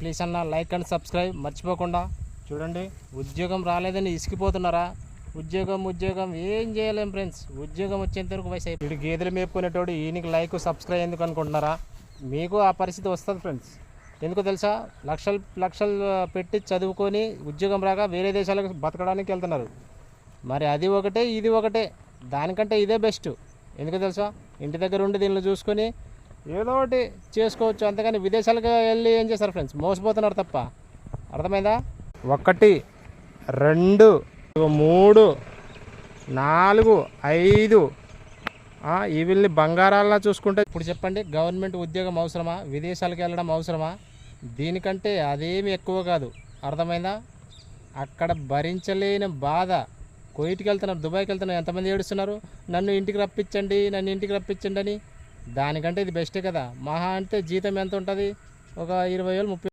Please అన్న like and subscribe మర్చిపోకుండా చూడండి. ఉద్యోగం రాలేదని ఇసికిపోతున్నారా? ఉద్యోగం ఏం చేయలేం ఫ్రెండ్స్. ఉద్యోగం వచ్చేంత వరకు వయసు అయిపోయి గేదెలు మేపుకునేటోడు ఈయనకి లైక్ సబ్స్క్రైబ్ ఎందుకు అనుకుంటున్నారా? మీకు ఆ పరిస్థితి వస్తుంది ఫ్రెండ్స్. ఎందుకు తెలుసా? లక్షలు పెట్టి చదువుకొని ఉద్యోగం రాక వేరే దేశాలకు బతకడానికి వెళ్తున్నారు. మరి అది ఒకటే ఇది ఒకటే, దానికంటే ఇదే బెస్ట్. ఎందుకు తెలుసా? ఇంటి దగ్గర ఉండి దీనిలో చూసుకొని ఏదో ఒకటి చేసుకోవచ్చు. అంతేగాని విదేశాలకు వెళ్ళి ఏం చేస్తారు ఫ్రెండ్స్? మోసపోతున్నారు తప్ప. అర్థమైందా? 1 2 3 4 5 వీళ్ళని బంగారాలను చూసుకుంటే ఇప్పుడు చెప్పండి, గవర్నమెంట్ ఉద్యోగం అవసరమా? విదేశాలకు వెళ్ళడం అవసరమా? దీనికంటే అదేమి ఎక్కువ కాదు. అర్థమైందా? అక్కడ భరించలేని బాధ. కువైట్కి వెళ్తున్నారు, దుబాయ్కి వెళ్తున్నారు, ఎంతమంది ఏడుస్తున్నారు, నన్ను ఇంటికి రప్పించండి అని. దానికంటే ఇది బెస్టే కదా. మహా అంటే జీతం ఎంత ఉంటుంది? ఒక 20,000 30,000